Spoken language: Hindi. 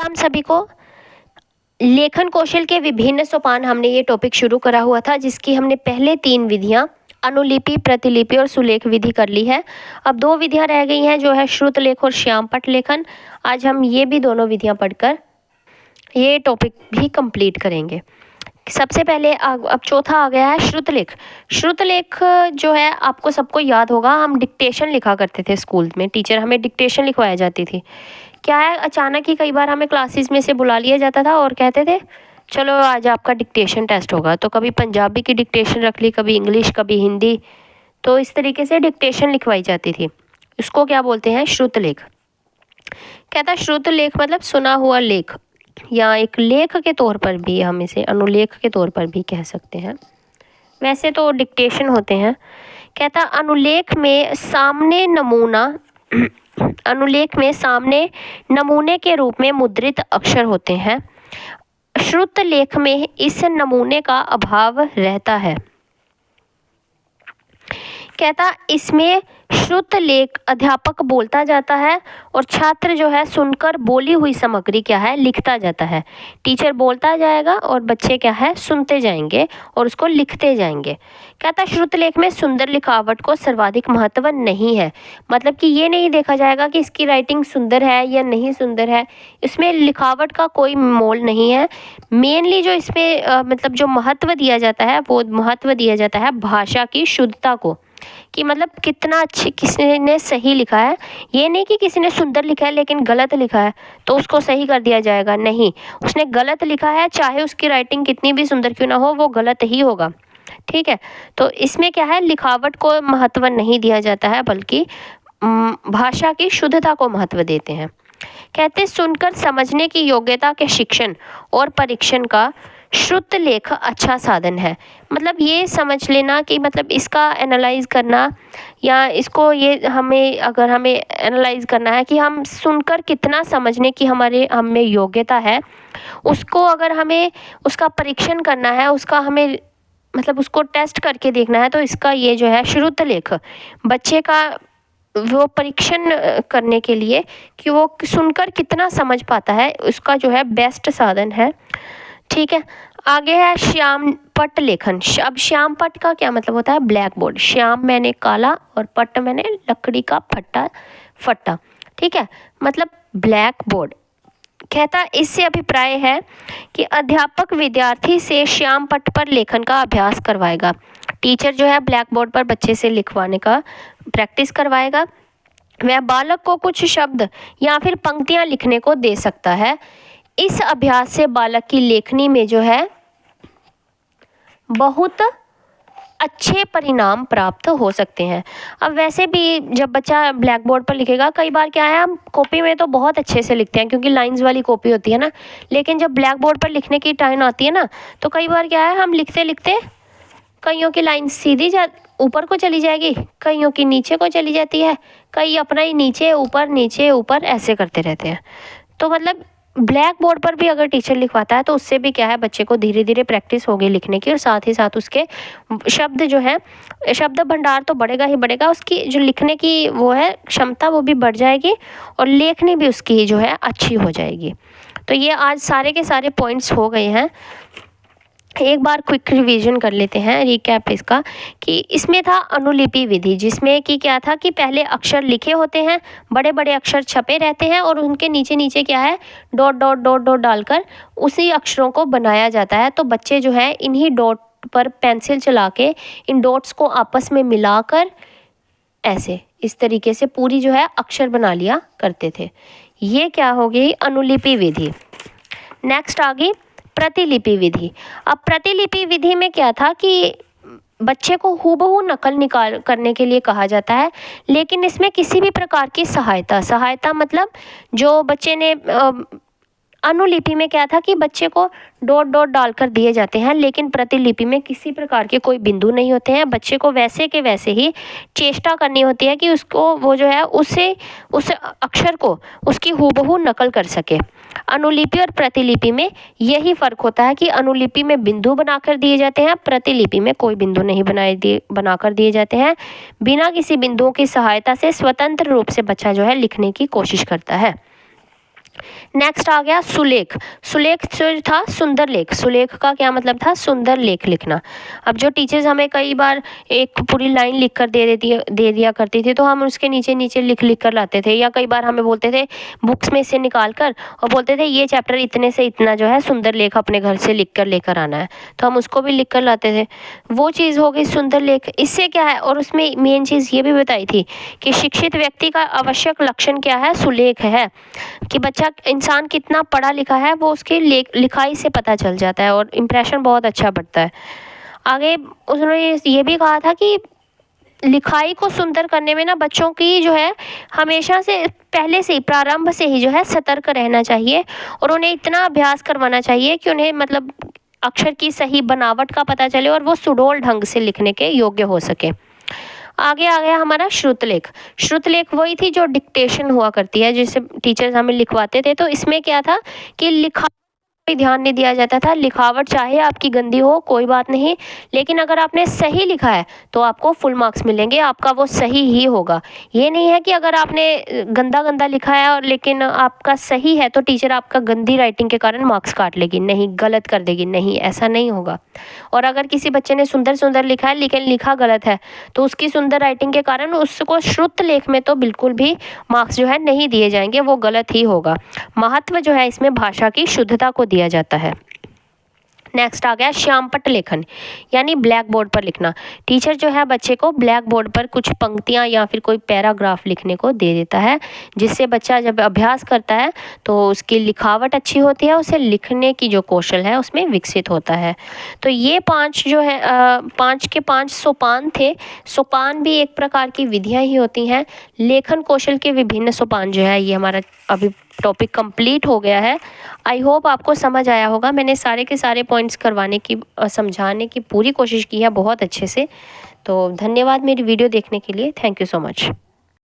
हम सभी को लेखन कौशल के विभिन्न सोपान हमने ये टॉपिक शुरू करा हुआ था, जिसकी हमने पहले 3 विधियां अनुलिपि, प्रतिलिपि और सुलेख विधि कर ली है। अब 2 विधियां रह गई हैं, जो है श्रुत लेख और श्यामपट्ट लेखन। आज हम ये भी दोनों विधियां पढ़कर ये टॉपिक भी कंप्लीट करेंगे। सबसे पहले अब चौथा आ गया है श्रुतलेख। श्रुतलेख जो है आपको सबको याद होगा, हम डिक्टेशन लिखा करते थे स्कूल में, टीचर हमें डिक्टेशन लिखवाया जाती थी। क्या है, अचानक ही कई बार हमें क्लासेस में से बुला लिया जाता था और कहते थे चलो आज आपका डिक्टेशन टेस्ट होगा। तो कभी पंजाबी की डिक्टेशन रख ली, कभी इंग्लिश, कभी हिंदी। तो इस तरीके से डिक्टेशन लिखवाई जाती थी। इसको क्या बोलते हैं? श्रुतलेख। कहता श्रुतलेख मतलब सुना हुआ लेख, या एक लेख के तौर पर भी हम इसे अनुलेख के तौर पर भी कह सकते हैं। वैसे तो डिक्टेशन होते हैं। कहता अनुलेख में सामने नमूना अनुलेख में सामने नमूने के रूप में मुद्रित अक्षर होते हैं। श्रुत लेख में इस नमूने का अभाव रहता है। कहता इसमें श्रुत लेख अध्यापक बोलता जाता है और छात्र जो है सुनकर बोली हुई सामग्री क्या है लिखता जाता है। टीचर बोलता जाएगा और बच्चे क्या है सुनते जाएंगे और उसको लिखते जाएंगे। कहता श्रुत लेख में सुंदर लिखावट को सर्वाधिक महत्व नहीं है। मतलब कि ये नहीं देखा जाएगा कि इसकी राइटिंग सुंदर है या नहीं सुंदर है, इसमें लिखावट का कोई मोल नहीं है। मेनली जो इसमें मतलब जो महत्व दिया जाता है, वो महत्व दिया जाता है भाषा की शुद्धता को, कि मतलब कितना अच्छे किसी ने सही लिखा है। ये नहीं कि किसी ने सुंदर लिखा है लेकिन गलत लिखा है तो उसको सही कर दिया जाएगा, नहीं। उसने गलत लिखा है, चाहे उसकी राइटिंग कितनी भी सुंदर क्यों ना हो, वो गलत ही होगा। ठीक है, तो इसमें क्या है, लिखावट को महत्व नहीं दिया जाता है, बल्कि भाषा की शुद्धता को महत्व देते हैं। कहते सुनकर समझने की योग्यता के शिक्षण और परीक्षण का श्रुत लेख अच्छा साधन है। मतलब ये समझ लेना कि मतलब इसका एनालाइज करना, या इसको ये हमें अगर हमें एनालाइज करना है कि हम सुनकर कितना समझने की हमारे हम में योग्यता है, उसको अगर हमें उसका परीक्षण करना है, उसका हमें मतलब उसको टेस्ट करके देखना है, तो इसका ये जो है श्रुत लेख बच्चे का वो परीक्षण करने के लिए कि वो सुनकर कितना समझ पाता है, उसका जो है बेस्ट साधन है। ठीक है, आगे है श्यामपट्ट लेखन। अब श्यामपट्ट का क्या मतलब होता है? Black board. श्याम मैंने काला और पट्ट मैंने लकड़ी का फट्टा। ठीक है, मतलब ब्लैक बोर्ड। कहता इससे अभिप्राय है कि अध्यापक विद्यार्थी से श्यामपट्ट पर लेखन का अभ्यास करवाएगा। टीचर जो है ब्लैक बोर्ड पर बच्चे से लिखवाने का प्रैक्टिस करवाएगा। वह बालक को कुछ शब्द या फिर पंक्तियां लिखने को दे सकता है। इस अभ्यास से बालक की लेखनी में जो है बहुत अच्छे परिणाम प्राप्त हो सकते हैं। अब वैसे भी जब बच्चा ब्लैक बोर्ड पर लिखेगा, कई बार क्या है, हम कॉपी में तो बहुत अच्छे से लिखते हैं क्योंकि लाइंस वाली कॉपी होती है ना, लेकिन जब ब्लैक बोर्ड पर लिखने की टाइम आती है ना, तो कई बार क्या है, हम लिखते लिखते कईयों की लाइन सीधी ऊपर को चली जाएगी, कईयों की नीचे को चली जाती है, कई अपना ही नीचे ऊपर ऐसे करते रहते हैं। तो मतलब ब्लैक बोर्ड पर भी अगर टीचर लिखवाता है तो उससे भी क्या है, बच्चे को धीरे धीरे प्रैक्टिस होगी लिखने की, और साथ ही साथ उसके शब्द जो है, शब्द भंडार तो बढ़ेगा ही बढ़ेगा, उसकी जो लिखने की वो है क्षमता वो भी बढ़ जाएगी, और लेखनी भी उसकी जो है अच्छी हो जाएगी। तो ये आज सारे के सारे पॉइंट्स हो गए हैं। एक बार क्विक रिवीजन कर लेते हैं, रिकैप इसका, कि इसमें था अनुलिपि विधि, जिसमें कि क्या था कि पहले अक्षर लिखे होते हैं, बड़े बड़े अक्षर छपे रहते हैं और उनके नीचे नीचे क्या है, डॉट डॉट डॉट डॉट डालकर उसी अक्षरों को बनाया जाता है। तो बच्चे जो है इन्हीं डॉट पर पेंसिल चला के इन डॉट्स को आपस में मिलाकर ऐसे इस तरीके से पूरी जो है अक्षर बना लिया करते थे। ये क्या हो गई? अनुलिपि विधि। नेक्स्ट आ गई प्रतिलिपि विधि। अब प्रतिलिपि विधि में क्या था कि बच्चे को हूबहू नकल निकाल करने के लिए कहा जाता है, लेकिन इसमें किसी भी प्रकार की सहायता मतलब जो बच्चे ने अनुलिपि में क्या था कि बच्चे को डॉट डॉट डालकर दिए जाते हैं, लेकिन प्रतिलिपि में किसी प्रकार के कोई बिंदु नहीं होते हैं। बच्चे को वैसे के वैसे ही चेष्टा करनी होती है कि उसको वो जो है उस अक्षर को उसकी हूबहू नकल कर सके। अनुलिपि और प्रतिलिपि में यही फर्क होता है कि अनुलिपि में बिंदु बनाकर दिए जाते हैं, प्रतिलिपि में कोई बिंदु नहीं बनाकर दिए जाते हैं। बिना किसी बिंदुओं की सहायता से स्वतंत्र रूप से बच्चा जो है लिखने की कोशिश करता है। नेक्स्ट आ गया सुलेख। सुलेख जो था सुंदर लेख। सुलेख का क्या मतलब था? सुंदर लेख लिखना। अब जो टीचर्स हमें कई बार एक पूरी लाइन लिख कर दे दिया करती थी, तो हम उसके नीचे नीचे लिख लिख कर लाते थे, या कई बार हमें बोलते थे बुक्स में से निकाल कर और बोलते थे ये चैप्टर इतने से इतना जो है सुंदर लेख अपने घर से लिख कर लेकर आना है, तो हम उसको भी लिख कर लाते थे। वो चीज़ हो गई सुंदर लेख। इससे क्या है, और उसमें मेन चीज़ ये भी बताई थी कि शिक्षित व्यक्ति का आवश्यक लक्षण क्या है? सुलेख है, कि बच्चा इंसान कितना पढ़ा लिखा है वो उसकी लिखाई से पता चल जाता है और इम्प्रेशन बहुत अच्छा बढ़ता है। आगे उन्होंने ये भी कहा था कि लिखाई को सुंदर करने में ना बच्चों की जो है हमेशा से पहले से ही प्रारंभ से ही जो है सतर्क रहना चाहिए, और उन्हें इतना अभ्यास करवाना चाहिए कि उन्हें मतलब अक्षर की सही बनावट का पता चले और वो सुडौल ढंग से लिखने के योग्य हो सके। आगे आ गया हमारा श्रुतलेख। श्रुतलेख वही थी जो डिक्टेशन हुआ करती है, जिसे टीचर्स हमें लिखवाते थे। तो इसमें क्या था कि लिखा कोई ध्यान नहीं दिया जाता था। लिखावट चाहे आपकी गंदी हो कोई बात नहीं, लेकिन अगर आपने सही लिखा है तो आपको फुल मार्क्स मिलेंगे, आपका वो सही ही होगा। ये नहीं है कि अगर आपने गंदा गंदा लिखा है और लेकिन आपका सही है तो टीचर आपका गंदी राइटिंग के कारण मार्क्स काट लेगी, नहीं, गलत कर देगी, नहीं, ऐसा नहीं होगा। और अगर किसी बच्चे ने सुंदर सुंदर लिखा है लेकिन लिखा गलत है, तो उसकी सुंदर राइटिंग के कारण उसको श्रुत लेख में तो बिल्कुल भी मार्क्स जो है नहीं दिए जाएंगे, वो गलत ही होगा। महत्व जो है इसमें भाषा की शुद्धता को दिया जाता है। नेक्स्ट आ गया श्यामपट्ट लेखन, यानी ब्लैक बोर्ड पर लिखना। टीचर जो है बच्चे को ब्लैक बोर्ड पर कुछ पंक्तियां या फिर कोई पैराग्राफ लिखने को दे देता है, जिससे बच्चा जब अभ्यास करता है तो उसकी लिखावट अच्छी होती है, उसे लिखने की जो कौशल है उसमें विकसित होता है। तो ये 5 जो है 5 के 5 सोपान थे। सोपान भी एक प्रकार की विधियाँ ही होती हैं। लेखन कौशल के विभिन्न सोपान जो है, ये हमारा अभी टॉपिक कंप्लीट हो गया है। आई होप आपको समझ आया होगा। मैंने सारे के सारे पॉइंट्स करवाने की समझाने की पूरी कोशिश की है बहुत अच्छे से। तो धन्यवाद मेरी वीडियो देखने के लिए। Thank you so much.